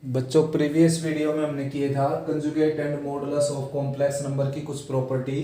बच्चों previous video में हमने किए था conjugate and modulus of complex number की कुछ प्रॉपर्टी।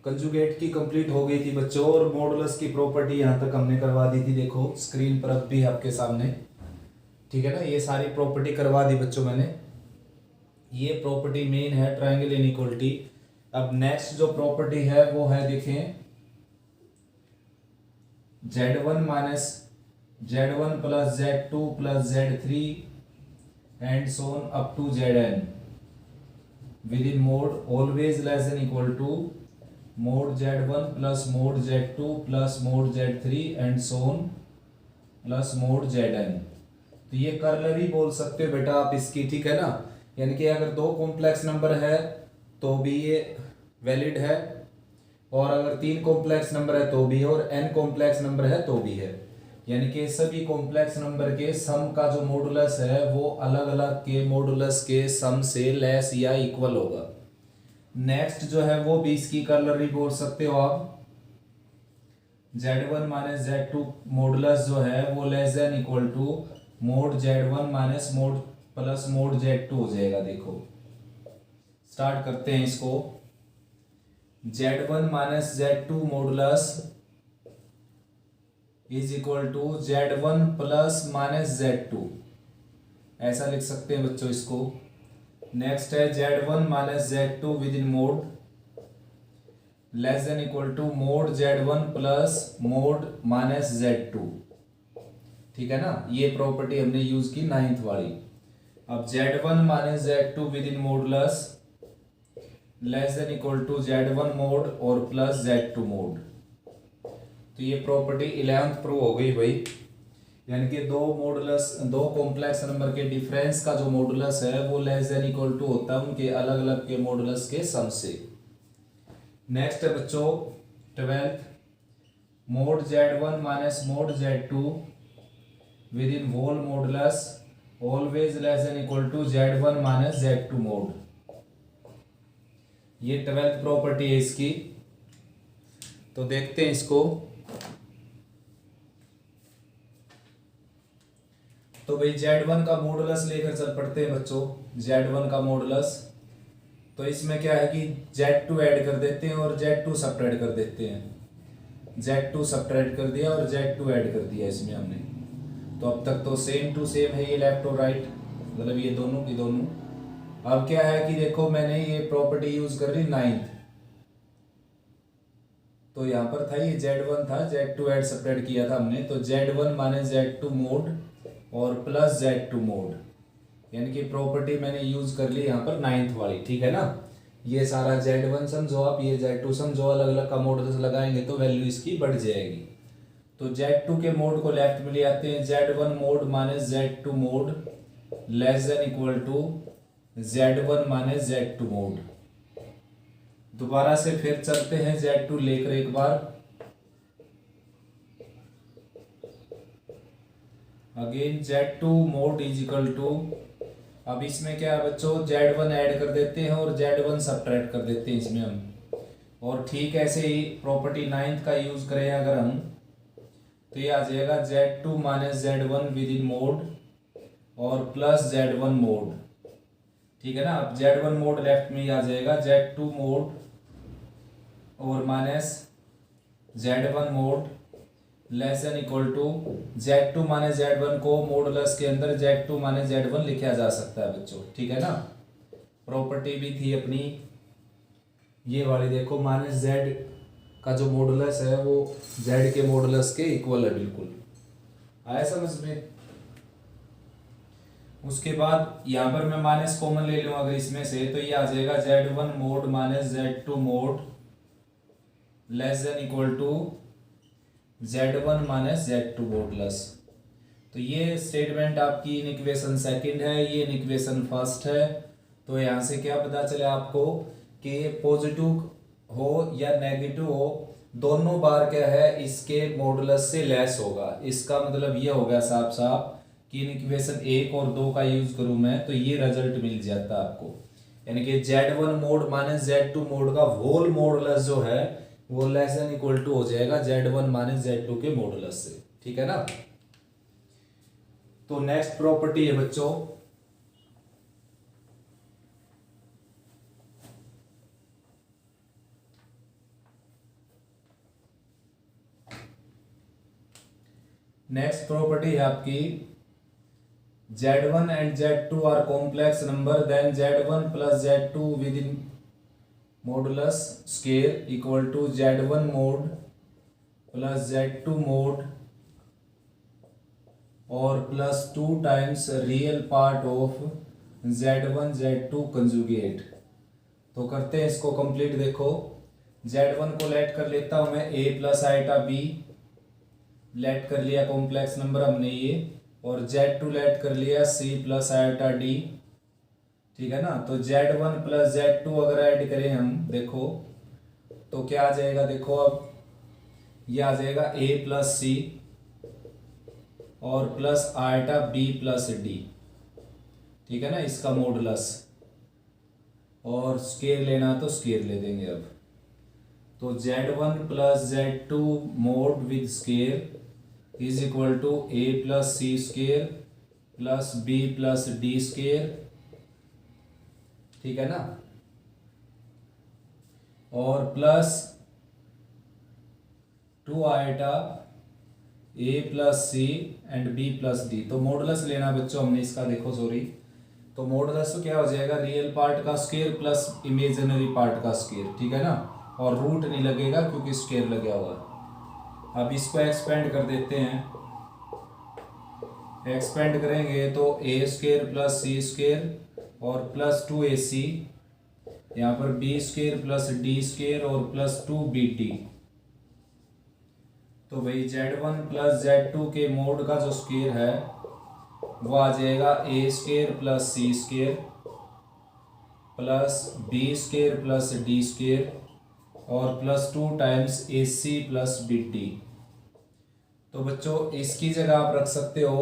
कंजुगेट की कंप्लीट हो गई थी बच्चों, और मॉडुलस की प्रॉपर्टी यहाँ तक हमने करवा दी थी। देखो स्क्रीन पर अब भी आपके सामने, ठीक है ना। ये सारी प्रॉपर्टी करवा दी बच्चों मैंने। ये प्रॉपर्टी मेन है ट्रायंगल इनइक्वालिटी। अब नेक्स्ट जो प्रॉपर्टी है वो है, देखें, Z1 minus Z1 plus Z2 plus Z3 and so on up to Zn within mode always less than equal to mode Z1 plus mode Z2 plus mode Z3 and so on plus mode Zn। तो ये कर्लरी बोल सकते हो बेटा आप इसकी, ठीक है ना। यानी कि अगर दो कॉम्प्लेक्स नंबर है तो भी ये वैलिड है, और अगर तीन कॉम्प्लेक्स नंबर है तो भी है, और n कॉम्प्लेक्स नंबर है तो भी है। यानी कि सभी कॉम्प्लेक्स नंबर के सम का जो मॉडुलस है वो अलग अलग के मॉडुलस के सम से लेस या इक्वल होगा। नेक्स्ट जो है वो भी इसकी कर्लरी बोल सकते हो आप। Z1 माइनस Z2 मॉडुलस जो है वो less than equal to mod Z1 minus mod plus mod Z2 हो जाएगा। देखो स्टार्ट करते हैं इसको। Z1 minus Z2 modulus is equal to Z1 plus minus Z2, ऐसा लिख सकते हैं बच्चों इसको। नेक्स्ट है Z1 minus Z2 with in mod less than equal to mod Z1 plus mod minus Z2, ठीक है ना। ये प्रॉपर्टी हमने यूज की 9th वाली। अब Z1 minus Z2 with in modulus less than equal to Z1 mod और plus Z2 mod. तो ये प्रॉपर्टी 11th प्रूव हो गई भाई। यानी कि दो कॉम्प्लेक्स नंबर के डिफरेंस का जो मॉडुलस है वो लेस देन इक्वल टू होता है उनके अलग अलग के मॉडुलस के सम से। नेक्स्ट है बच्चों 12th, mod Z1 minus mod Z2 with in whole modulus always less than equal to Z1 minus Z2 mod. ये 12th प्रॉपर्टी है इसकी। तो देखते हैं इसको। तो भाई Z1 का मॉडुलस लेकर चल पड़ते हैं बच्चों। Z1 का मॉडुलस, तो इसमें क्या है कि Z2 ऐड कर देते हैं और Z2 सब्ट्रैक्ट कर देते हैं। Z2 सब्ट्रैक्ट कर दिया और Z2 ऐड कर दिया इसमें हमने। तो अब तक तो सेम टू सेम है, ये लेफ्ट और राइट, मतलब ये दोनों की दोनों। अब क्या है कि देखो मैंने ये प्रॉपर्टी यूज कर ली 9th। तो यहाँ पर था ये Z1 था, Z2 ऐड सब्ट्रैक्ट किया था हमने। तो Z1 माइनस Z2 मोड और प्लस Z2 मोड, यानी कि प्रॉपर्टी मैंने यूज कर ली यहाँ पर 9th वाली, ठीक है ना। ये सारा Z1 समझो आप, ये Z2 समझो, अलग अलग का मॉडुलस लगाएंगे तो वैल्यू इसकी बढ़ जाएगी। तो Z2 के मोड को लेफ्ट में ले आते हैं। Z1 mod minus Z2 mod less than equal to Z1 minus Z2 mod. दोबारा से फिर चलते हैं Z2 लेकर एक बार। Again Z2 mod is equal to, अब इसमें क्या है बच्चों, Z1 ऐड कर देते हैं और Z1 सब्ट्रैक्ट कर देते हैं इसमें हम। और ठीक ऐसे ही प्रॉपर्टी 9th का यूज करें अगर हम, तो ये आ जाएगा Z2 minus Z1 with in mode और प्लस Z1 मोड, ठीक है ना। अब Z1 मोड लेफ्ट में ही आ जाएगा, Z2 मोड और minus Z1 mod less than equal to Z2 minus Z1 को मॉडुलस के अंदर Z2 माइनस Z1 लिखा जा सकता है बच्चों, ठीक है ना। प्रॉपर्टी भी थी अपनी ये वाली, देखो माइनस Z का जो मॉडुलस है वो Z के मॉडुलस के इक्वल है, बिल्कुल आया समझ में। उसके बाद यहाँ पर मैं माइनस कॉमन ले लूँ अगर इसमें से, तो ये आ जाएगा Z1 mod minus Z2 mod less than equal to Z1 minus Z2 modulus. तो ये स्टेटमेंट आपकी इन इक्वेशन सेकंड है, ये इन इक्वेशन फर्स्ट है। तो यहाँ से क्या पता चले आपको कि पॉजिटिव हो या नेगेटिव हो, दोनों बार क्या है इसके मॉडुलस से लेस होगा। इसका मतलब ये हो गया साफ साफ कि इन इक्वेशन 1 और 2 का यूज करूँ मैं तो ये रिजल्ट मिल जाता है आपको। यानी कि Z1 mod minus Z2 mode का होल मॉडुलस जो है वो लेस देन इक्वल टू हो जाएगा Z1 माइनस Z2 के मॉडुलस से, ठीक है ना। तो नेक्स्ट प्रॉपर्टी है बच्चों नेक्स्ट प्रॉपर्टी है आपकी Z1 and Z2 are complex number, then Z1 plus Z2 within modulus square equal to Z1 mod plus Z2 mod और plus 2 times real part of Z1 Z2 conjugate. तो करते हैं इसको complete. देखो Z1 को late कर लेता हूं मैं a plus iota b, let कर लिया कॉम्प्लेक्स नंबर हमने ये, और Z2 लेट कर लिया c प्लस आइटा d। ठीक है ना। तो Z1 प्लस Z2 अगर ऐड करें हम, देखो तो क्या आ जाएगा, देखो अब ये आ जाएगा a प्लस सी और plus iota b plus d. ठीक है ना, इसका मॉडुलस, और स्केयर लेना तो स्केयर ले देंगे अब। तो Z1 plus Z2 mod with square is equal to a plus c square plus b plus d square. ठीक है ना, और plus 2 iota a plus c and b plus d. तो मॉडुलस लेना बच्चों हमने इसका, देखो सॉरी, तो मॉडुलस तो क्या हो जाएगा, रियल पार्ट का स्क्वायर प्लस इमेजिनरी पार्ट का स्क्वायर। ठीक है ना, और रूट नहीं लगेगा क्योंकि स्क्वायर लगा हुआ है। अब इसको एक्सपेंड कर देते हैं। एक्सपेंड करेंगे तो a square plus C square और प्लस 2ac, यहाँ पर b square plus D square और प्लस 2bt। तो भाई Z1 प्लस Z2 के मोड का जो स्क्वायर है वो आ जाएगा a square plus C square plus b square plus D square और plus 2 times ac plus bt। तो बच्चों इसकी जगह आप रख सकते हो,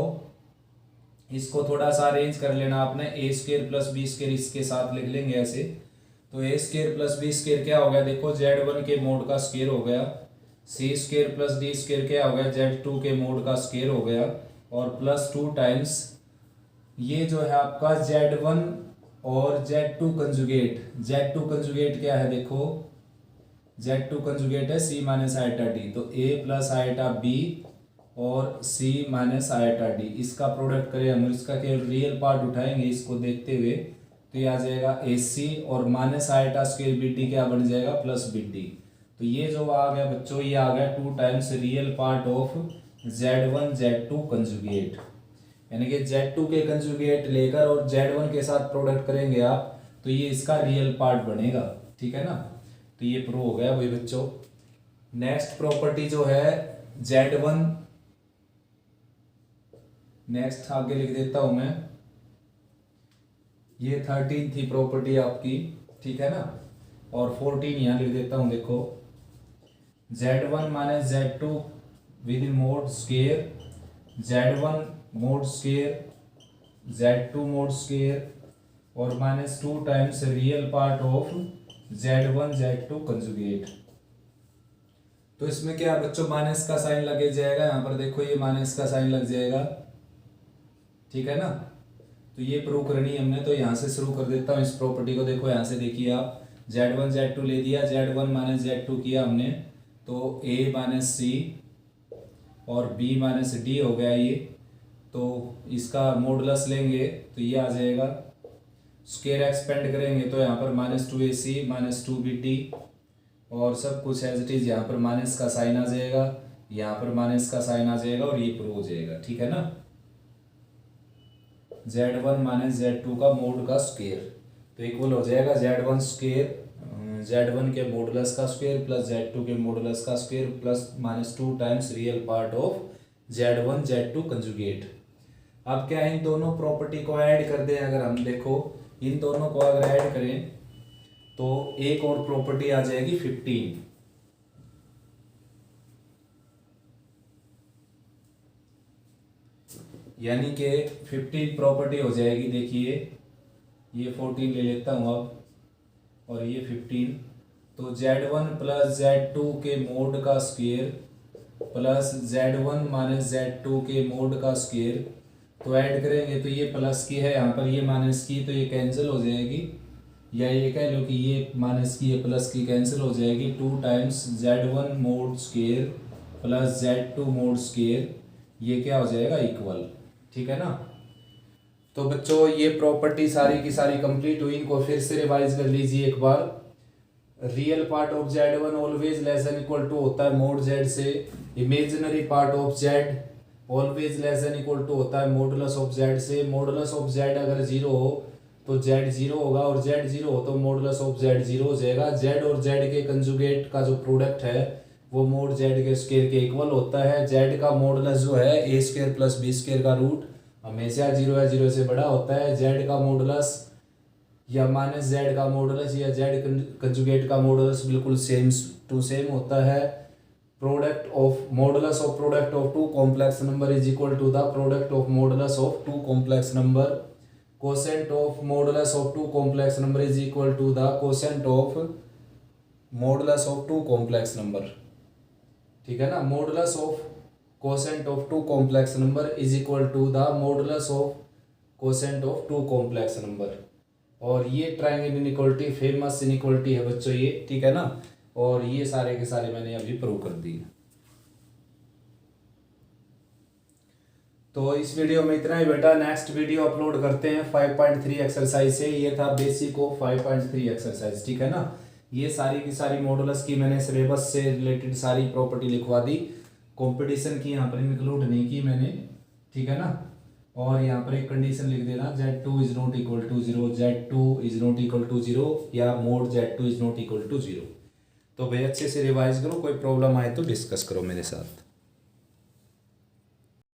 इसको थोड़ा सा अरेंज कर लेना आपने, a square plus b square इसके साथ लिख लेंगे ऐसे। तो a square plus b square क्या हो गया, देखो Z1 के मोड का स्क्वायर हो गया, सी स्क्वायर प्लस डी स्क्वायर क्या हो गया, Z2 के मोड का स्क्वायर हो गया, और प्लस 2 टाइम्स ये जो है आपका Z1 और Z2 कंजुगेट। Z2 कंजुगेट क्या है, देखो Z2 कंजुगेट है c माइनस आइटा डी। तो a प्लस आइटा b और c माइनस आइटा डी, इसका प्रोडक्ट करें हम, इसका केवल रियल पार्ट उठाएंगे इसको देखते हुए, तो ये आ जाएगा ac और माइनस आइटा स्क्वायर bt क्या बन जाएगा, प्लस bt। तो ये जो आ गया बच्चों, ये आ गया 2 times real part of Z1 Z2 conjugate. यानी कि Z2 के कंजुगेट लेकर और Z1 के साथ प्रोडक्ट करेंगे आप, तो ये इसका रियल पार्ट बनेगा। ठीक है ना, तो ये प्रूव हो गया भाई बच्चों। नेक्स्ट प्रॉपर्टी जो है Z1, नेक्स्ट आगे लिख देता हूं मैं, ये 13 थी प्रॉपर्टी आपकी। ठीक है ना, और 14 यहाँ लिख देता हूं, देखो Z1 minus Z2 with in mod square, Z1 mod square Z2 mod square और minus 2 times real part of Z1 Z2 conjugate. तो इसमें क्या बच्चों, माइनस का साइन लगे जाएगा, यहाँ पर देखो ये माइनस का साइन लग जाएगा। ठीक है ना, तो ये प्रूव करनी है हमने, तो यहाँ से शुरू कर देता हूँ इस प्रॉपर्टी को। देखो यहाँ से देखिए आप, Z1 Z2 ले दिया, Z1 माइनस Z2 किया हमने, तो a माइनस सी और b माइनस डी हो गया ये। तो इसका मॉडुलस लेंगे तो ये आ जाएगा, स्क्वायर एक्सपेंड करेंगे तो यहाँ पर माइनस 2ac माइनस 2bt और सब कुछ एज इट इज, यहाँ पर माइनस का साइन आ जाएगा, यहाँ पर माइनस का साइन आ जाएगा और ये प्रूव हो जाएगा। ठीक है ना, Z1 माइनस Z2 का मोड का स्क्वायर तो इक्वल हो जाएगा Z1 स्क्वायर, Z1 के मॉडुलस का स्क्वायर प्लस Z2 के मॉडुलस का square plus minus 2 times real part of Z1 Z2 conjugate. अब क्या इन दोनों प्रॉपर्टी को ऐड कर दें, अगर हम देखो इन दोनों को अगर ऐड करें तो एक और प्रॉपर्टी आ जाएगी 15। यानी कि 15 प्रॉपर्टी हो जाएगी। देखिए ये 14 ले लेता हूँ अब, और ये 15। तो Z1 प्लस Z2 के मोड का square plus Z1 minus Z2 के मोड का स्क्वायर, तो ऐड करेंगे तो ये प्लस की है, यहाँ पर ये माइनस की, तो ये कैंसिल हो जाएगी, या ये कह लो कि ये माइनस की ये प्लस की कैंसिल हो जाएगी। 2 times Z1 mod square plus Z2 mod square ये क्या हो जाएगा इक्वल। ठीक है ना। तो बच्चों ये प्रॉपर्टी सारी की सारी कंप्लीट हुई, इनको फिर से रिवाइज कर लीजिए एक बार। Real part of Z1 always less than equal to होता है मोड Z से, imaginary part of Z always less than equal to होता है मॉडुलस ऑफ Z से। मॉडुलस ऑफ Z अगर जीरो हो तो Z जीरो होगा, और Z जीरो हो तो मॉडुलस ऑफ Z जीरो हो जाएगा। Z और Z के कंजुगेट का जो प्रोडक्ट है वो मोड Z के स्क्वायर के इक्वल होता है। Z का मॉडुलस जो है a square plus b square का रूट हमेशा जीरो या जीरो से बड़ा होता है। Z का मॉडुलस या माइनस Z का मॉडुलस या Z कंजुगेट का मॉडुलस बिल्कुल सेम टू सेम होता है। Product of modulus of product of two complex number is equal to the product of modulus of two complex number. Quotient of modulus of two complex number is equal to the quotient of modulus of two complex number. ठीक है ना। Modulus of quotient of two complex number is equal to the modulus of quotient of two complex number. और ये triangle inequality famous inequality है बच्चों ये। ठीक है ना। और ये सारे के सारे मैंने अभी प्रूव कर दिए। तो इस वीडियो में इतना ही बेटा। नेक्स्ट वीडियो अपलोड करते हैं 5.3 एक्सरसाइज से। ये था बेसिक ऑफ 5.3 एक्सरसाइज। ठीक है ना। ये सारी की सारी मॉडुलस की मैंने सिलेबस से रिलेटेड सारी प्रॉपर्टी लिखवा दी। कंपटीशन की यहाँ पर इंक्लूड नहीं की मैंने। ठीक है ना। और यहाँ पर एक कंडीशन लिख देना Z2 is not equal to 0, Z2 is not equal to 0 या mod Z2 is not equal to 0। तो भाई अच्छे से रिवाइज करो, कोई प्रॉब्लम आए तो डिस्कस करो मेरे साथ।